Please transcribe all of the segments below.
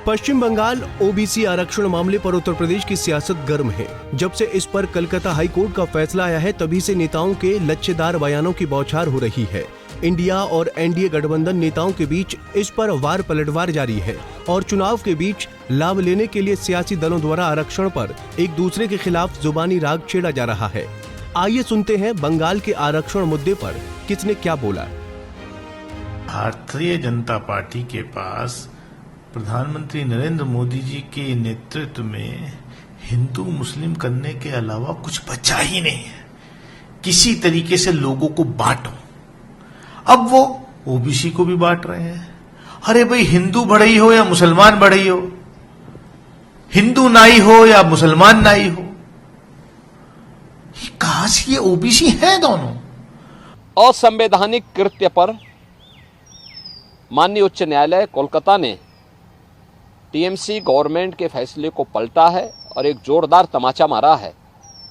पश्चिम Bengal OBC आरक्षण मामले पर उत्तर प्रदेश की सियासत गर्म है। जब से इस पर कलकत्ता हाई कोर्ट का फैसला आया है, तभी से नेताओं के लच्छेदार बयानों की बौछार हो रही है। इंडिया और एनडीए गठबंधन नेताओं के बीच इस पर वार पलटवार जारी है और चुनाव के बीच लाभ लेने के लिए सियासी दलों द्वारा आरक्षण पर एक दूसरे के खिलाफ जुबानी राग छेड़ा जा रहा है। आइए सुनते हैं बंगाल के आरक्षण मुद्दे पर किसने क्या बोला। भारतीय जनता पार्टी के पास प्रधानमंत्री नरेंद्र मोदी जी के नेतृत्व में हिंदू मुस्लिम करने के अलावा कुछ बचा ही नहीं है। किसी तरीके से लोगों को बांटो। अब वो ओबीसी को भी बांट रहे हैं। अरे भाई, हिंदू बढ़ई हो या मुसलमान बढ़ई हो, हिंदू नाई हो या मुसलमान नाई हो, ये कहां से ये ओबीसी है दोनों। असंवैधानिक कृत्य पर माननीय उच्च न्यायालय कोलकाता ने टीएमसी गवर्नमेंट के फैसले को पलटा है और एक जोरदार तमाचा मारा है।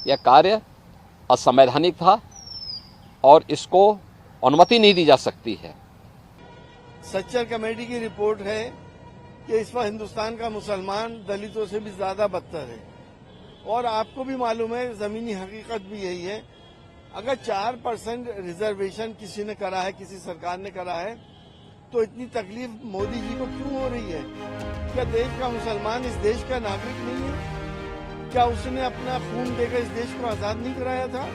यह कार्य असंवैधानिक था और इसको अनुमति नहीं दी जा सकती है। सच्चर कमेटी की रिपोर्ट है कि इस पर हिंदुस्तान का मुसलमान दलितों से भी ज्यादा बदतर है और आपको भी मालूम है, जमीनी हकीकत भी यही है। अगर 4% रिजर्वेशन किसी ने करा है, किसी सरकार ने करा है, तो इतनी तकलीफ मोदी जी को क्यों हो रही है? क्या देश का मुसलमान इस देश का नागरिक नहीं है? क्या उसने अपना खून देकर इस देश को आजाद नहीं कराया था?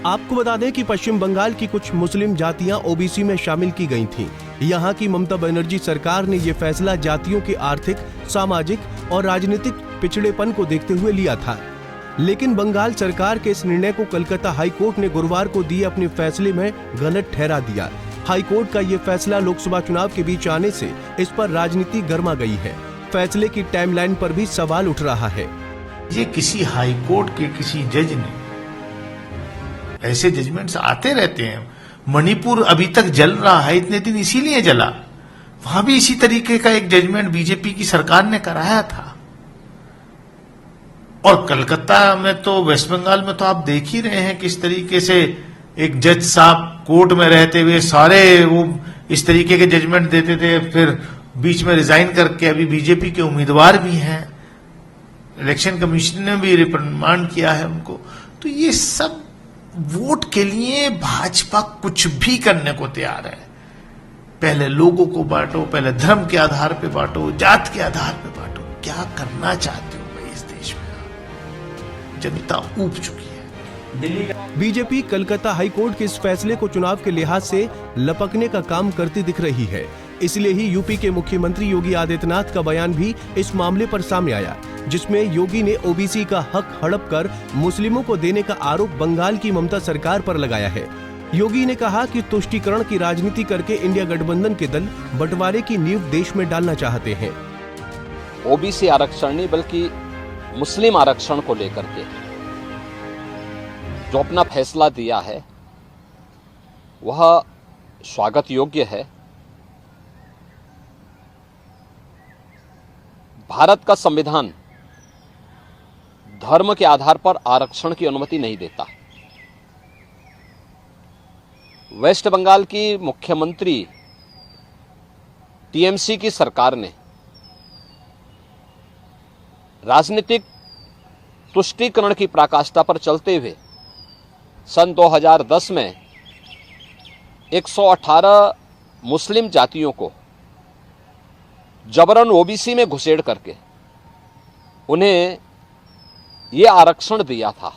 आपको बता दें कि पश्चिम बंगाल की कुछ मुस्लिम जातियां ओबीसी में शामिल की गई थीं। यहां की ममता बनर्जी सरकार ने ये फैसला जातियों के आर्थिक, सामाजिक और राजनीतिक पिछड़ेपन को देखते हुए लिया था। लेकिन बंगाल सरकार के इस निर्णय को कलकत्ता हाई कोर्ट ने गुरुवार को दिए अपने फैसले में गलत ठहरा दिया। हाई कोर्ट का ये फैसला लोकसभा चुनाव के बीच आने से इस पर राजनीति गर्मा गई है। फैसले की टाइमलाइन पर भी सवाल उठ रहा है। ये किसी हाई कोर्ट के किसी जज ने, ऐसे जजमेंट्स आते रहते हैं। मणिपुर अभी तक जल रहा है, इतने दिन इसीलिए जला। वहां भी इसी तरीके का एक जजमेंट बीजेपी की सरकार ने कराया था। और कलकत्ता में तो, वेस्ट बंगाल में तो आप देख ही रहे हैं किस तरीके से एक जज साहब कोर्ट में रहते हुए सारे वो इस तरीके के जजमेंट देते थे, फिर बीच में रिजाइन करके अभी बीजेपी के उम्मीदवार भी हैं। इलेक्शन कमीशन ने भी रिमांड किया है उनको। तो ये सब वोट के लिए भाजपा कुछ भी करने को तैयार है। पहले लोगों को बांटो, पहले धर्म के आधार पे बांटो, जात के आधार पे बांटो। क्या करना चाहते हो भाई इस देश में? जनता ऊब चुकी है। बीजेपी कलकत्ता हाई कोर्ट के इस फैसले को चुनाव के लिहाज से लपकने का काम करती दिख रही है। इसलिए ही यूपी के मुख्यमंत्री योगी आदित्यनाथ का बयान भी इस मामले पर सामने आया, जिसमें योगी ने ओबीसी का हक हड़प कर मुस्लिमों को देने का आरोप बंगाल की ममता सरकार पर लगाया है। योगी ने कहा कि तुष्टीकरण की राजनीति करके इंडिया गठबंधन के दल बंटवारे की नींव देश में डालना चाहते हैं। ओबीसी आरक्षण नहीं बल्कि मुस्लिम आरक्षण को लेकर के जो अपना फैसला दिया है वह स्वागत योग्य है। भारत का संविधान धर्म के आधार पर आरक्षण की अनुमति नहीं देता। वेस्ट बंगाल की मुख्यमंत्री टीएमसी की सरकार ने राजनीतिक तुष्टीकरण की पराकाष्ठा पर चलते हुए सन 2010 में 118 मुस्लिम जातियों को जबरन ओबीसी में घुसेड़ करके उन्हें यह आरक्षण दिया था।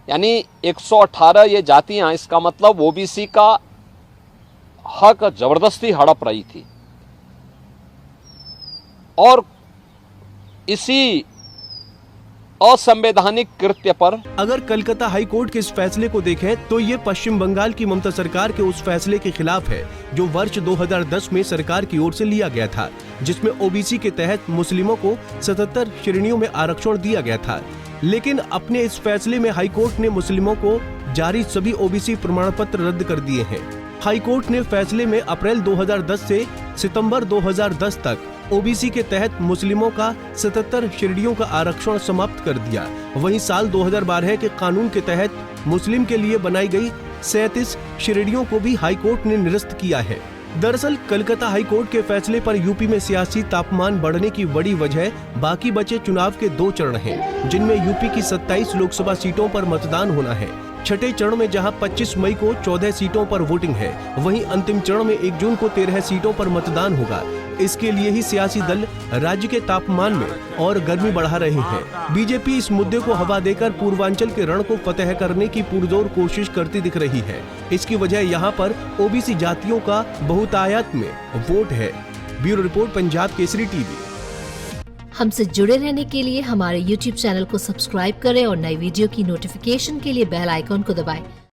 यानी 118 ये जातियां, इसका मतलब ओबीसी का हक जबरदस्ती हड़प रही थी। और इसी असंवैधानिक कृत्य पर अगर कलकत्ता हाई कोर्ट के इस फैसले को देखें तो ये पश्चिम बंगाल की ममता सरकार के उस फैसले के खिलाफ है जो वर्ष 2010 में सरकार की ओर से लिया गया था, जिसमें ओबीसी के तहत मुस्लिमों को 77 श्रेणियों में आरक्षण दिया गया था। लेकिन अपने इस फैसले में हाई कोर्ट ने मुस्लिमों को जारी सभी ओबीसी प्रमाण पत्र रद्द कर दिए हैं। हाई कोर्ट ने फैसले में अप्रैल 2010 से सितंबर 2010 तक ओबीसी के तहत मुस्लिमों का 77 श्रेणियों का आरक्षण समाप्त कर दिया। वहीं साल 2012 के कानून के तहत मुस्लिम के लिए बनाई गई 37 श्रेणियों को भी हाई कोर्ट ने निरस्त किया है। दरअसल कलकत्ता हाई कोर्ट के फैसले पर यूपी में सियासी तापमान बढ़ने की बड़ी वजह बाकी बचे चुनाव के 2 चरण हैं, जिनमें यूपी की 27 लोकसभा सीटों पर मतदान होना है। छठे चरण में जहां 25 मई को 14 सीटों पर वोटिंग है, वहीं अंतिम चरण में 1 जून को 13 सीटों पर मतदान होगा। इसके लिए ही सियासी दल राज्य के तापमान में और गर्मी बढ़ा रहे हैं। बीजेपी इस मुद्दे को हवा देकर पूर्वांचल के रण को फतेह करने की पुरजोर कोशिश करती दिख रही है। इसकी वजह यहाँ पर ओबीसी जातियों का बहुतायत में वोट है। Bureau report, Punjab Kesari TV. हमसे जुड़े रहने के लिए हमारे YouTube चैनल को सब्सक्राइब करें और नई वीडियो की नोटिफिकेशन के लिए बेल आइकॉन को दबाएं।